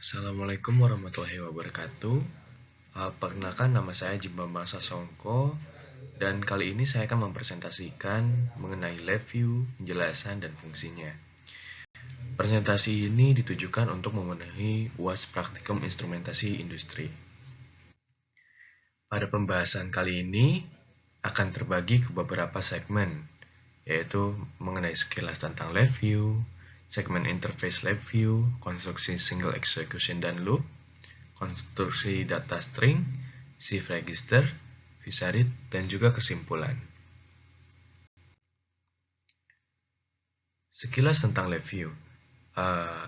Assalamualaikum warahmatullahi wabarakatuh. Perkenalkan, nama saya Jimbambang Sasongko, dan kali ini saya akan mempresentasikan mengenai LabVIEW, penjelasan dan fungsinya. Presentasi ini ditujukan untuk memenuhi UAS Praktikum Instrumentasi Industri. Pada pembahasan kali ini akan terbagi ke beberapa segmen, yaitu mengenai sekilas tentang LabVIEW, segmen interface LabVIEW, konstruksi single execution dan loop, konstruksi data string, shift register, visarid, dan juga kesimpulan. Sekilas tentang LabVIEW.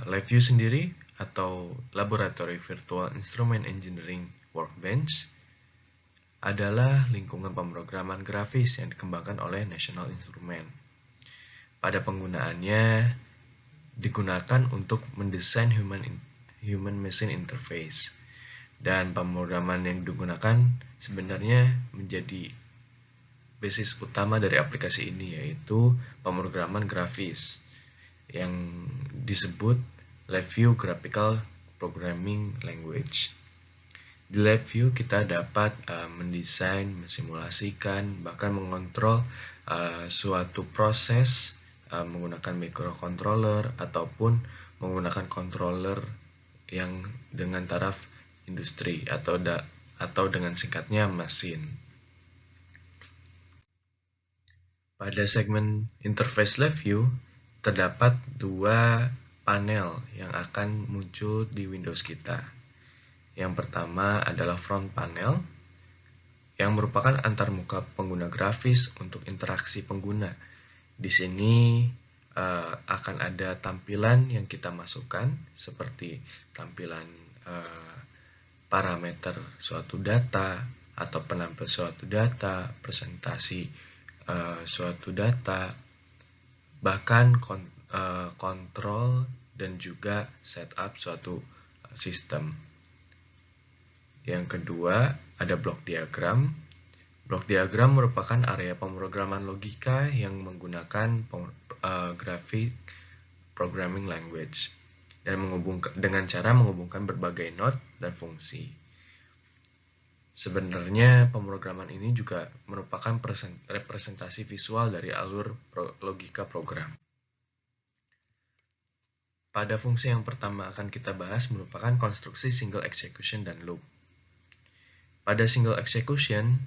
LabVIEW sendiri atau Laboratory Virtual Instrument Engineering Workbench adalah lingkungan pemrograman grafis yang dikembangkan oleh National Instrument. Pada penggunaannya, digunakan untuk mendesain human-machine interface. Dan pemrograman yang digunakan sebenarnya menjadi basis utama dari aplikasi ini, yaitu pemrograman grafis yang disebut LabVIEW Graphical Programming Language. Di LabVIEW kita dapat mendesain, mensimulasikan, bahkan mengontrol suatu proses menggunakan microcontroller ataupun menggunakan controller yang dengan taraf industri atau dengan singkatnya mesin. Pada segmen interface LabVIEW terdapat dua panel yang akan muncul di Windows kita. Yang pertama adalah front panel yang merupakan antarmuka pengguna grafis untuk interaksi pengguna. Di sini akan ada tampilan yang kita masukkan seperti tampilan parameter suatu data atau penampil suatu data, presentasi suatu data, bahkan kontrol dan juga setup suatu sistem. Yang kedua, ada blok diagram. Blok diagram merupakan area pemrograman logika yang menggunakan graphic programming language dan dengan cara menghubungkan berbagai node dan fungsi. Sebenarnya pemrograman ini juga merupakan representasi visual dari alur logika program. Pada fungsi yang pertama akan kita bahas merupakan konstruksi single execution dan loop. Pada single execution,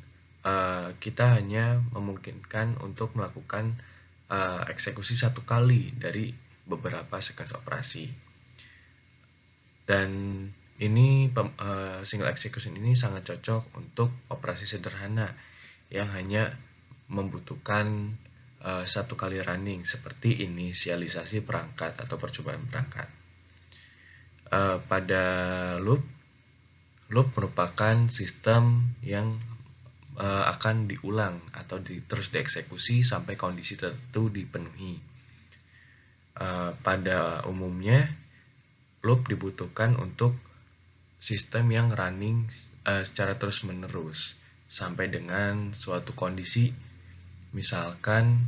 kita hanya memungkinkan untuk melakukan eksekusi satu kali dari beberapa sequence operasi. Dan ini single execution ini sangat cocok untuk operasi sederhana yang hanya membutuhkan satu kali running seperti inisialisasi perangkat atau percobaan perangkat. Pada loop merupakan sistem yang akan diulang atau terus dieksekusi sampai kondisi tertentu dipenuhi. Pada umumnya loop dibutuhkan untuk sistem yang running secara terus-menerus sampai dengan suatu kondisi. Misalkan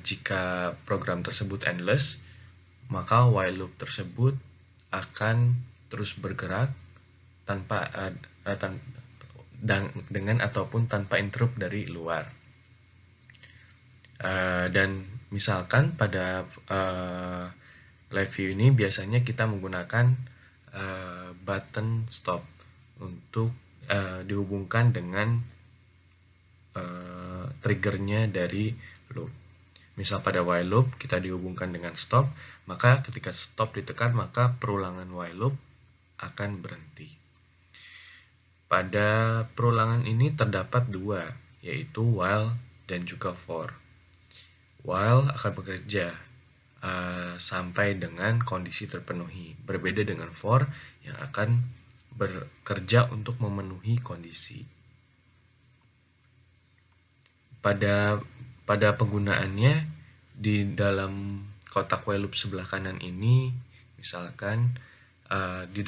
jika program tersebut endless, maka while loop tersebut akan terus bergerak dengan ataupun tanpa interrupt dari luar. Dan misalkan pada LabVIEW ini biasanya kita menggunakan button stop untuk dihubungkan dengan triggernya dari loop. Misal pada while loop kita dihubungkan dengan stop, maka ketika stop ditekan maka perulangan while loop akan berhenti. Pada perulangan ini terdapat dua, yaitu while dan juga for. While akan bekerja sampai dengan kondisi terpenuhi, berbeda dengan for yang akan bekerja untuk memenuhi kondisi. Pada penggunaannya di dalam kotak while loop sebelah kanan ini, misalkan di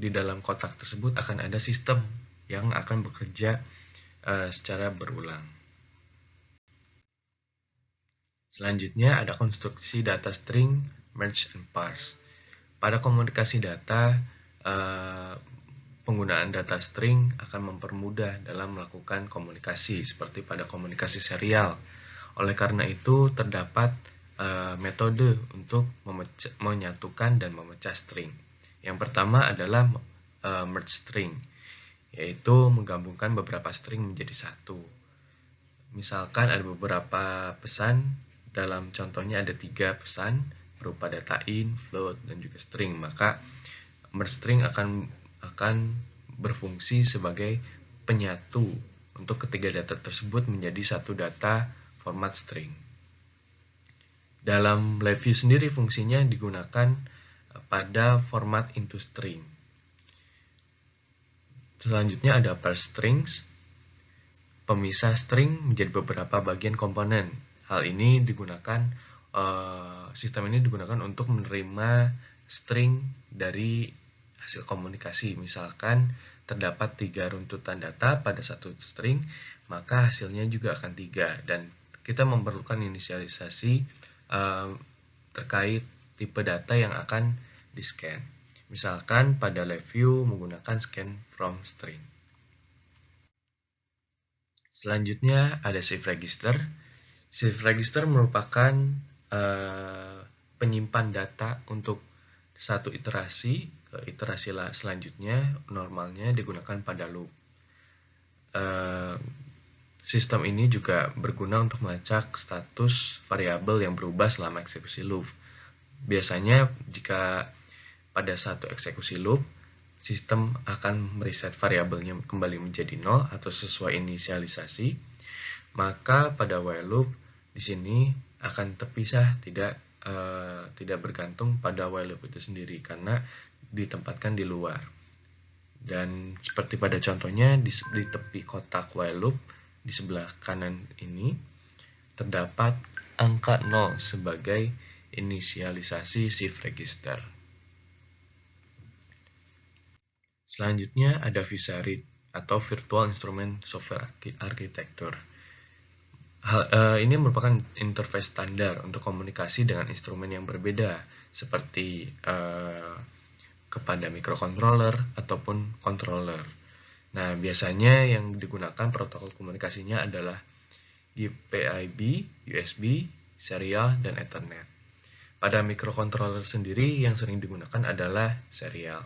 dalam kotak tersebut akan ada sistem yang akan bekerja secara berulang. Selanjutnya ada konstruksi data string, merge and parse. Pada komunikasi data, penggunaan data string akan mempermudah dalam melakukan komunikasi seperti pada komunikasi serial. Oleh karena itu, terdapat metode untuk menyatukan dan memecah string. Yang pertama adalah merge string, yaitu menggabungkan beberapa string menjadi satu. Misalkan ada beberapa pesan, dalam contohnya ada 3 pesan berupa data in, float, dan juga string. Maka merge string akan berfungsi sebagai penyatu untuk ketiga data tersebut menjadi satu data format string. Dalam LabVIEW sendiri fungsinya digunakan pada format into string. Selanjutnya ada parse strings, pemisah string menjadi beberapa bagian komponen. Hal ini digunakan, sistem ini digunakan untuk menerima string dari hasil komunikasi. Misalkan terdapat 3 runtutan data pada satu string, maka hasilnya juga akan 3, dan kita memerlukan inisialisasi terkait tipe data yang akan di-scan. Misalkan pada LabVIEW menggunakan scan from string. Selanjutnya ada shift register. Shift register merupakan penyimpan data untuk satu iterasi ke iterasi selanjutnya. Normalnya digunakan pada loop. Sistem ini juga berguna untuk melacak status variabel yang berubah selama eksekusi loop. Biasanya jika pada satu eksekusi loop, sistem akan mereset variabelnya kembali menjadi 0 atau sesuai inisialisasi. Maka pada while loop di sini akan terpisah, tidak bergantung pada while loop itu sendiri karena ditempatkan di luar. Dan seperti pada contohnya di tepi kotak while loop di sebelah kanan ini terdapat angka 0 sebagai inisialisasi shift register. Selanjutnya ada VISARID atau Virtual Instrument Software Architecture. Ini merupakan interface standar untuk komunikasi dengan instrumen yang berbeda seperti kepada microcontroller ataupun controller. Nah, biasanya yang digunakan protokol komunikasinya adalah GPIB, USB, serial, dan Ethernet. Pada microcontroller sendiri yang sering digunakan adalah serial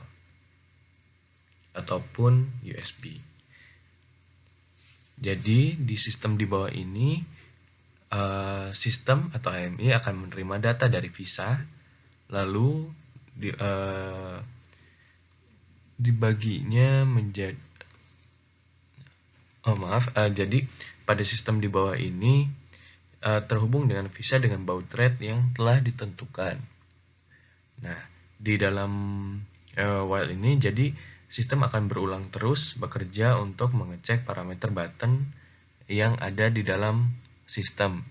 ataupun USB. Jadi, di sistem di bawah ini, sistem atau AMI akan menerima data dari VISA, lalu dibaginya menjadi jadi pada sistem di bawah ini terhubung dengan VISA dengan baud rate yang telah ditentukan. Nah, di dalam while ini jadi sistem akan berulang terus bekerja untuk mengecek parameter button yang ada di dalam sistem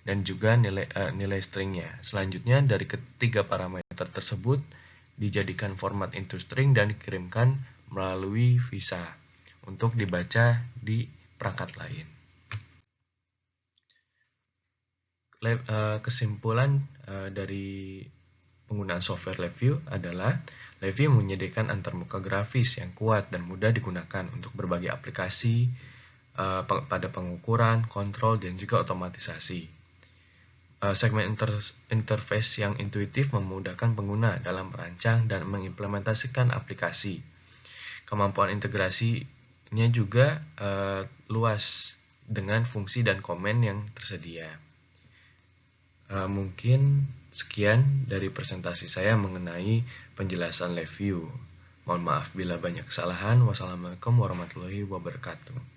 dan juga nilai stringnya. Selanjutnya dari ketiga parameter tersebut dijadikan format into string dan dikirimkan melalui VISA untuk dibaca di perangkat lain. Kesimpulan dari penggunaan software LabVIEW adalah LabVIEW menyediakan antarmuka grafis yang kuat dan mudah digunakan untuk berbagai aplikasi pada pengukuran, kontrol, dan juga otomatisasi. Segmen interface yang intuitif memudahkan pengguna dalam merancang dan mengimplementasikan aplikasi. Kemampuan integrasinya juga luas dengan fungsi dan komen yang tersedia. Mungkin sekian dari presentasi saya mengenai penjelasan LabVIEW. Mohon maaf bila banyak kesalahan. Wassalamualaikum warahmatullahi wabarakatuh.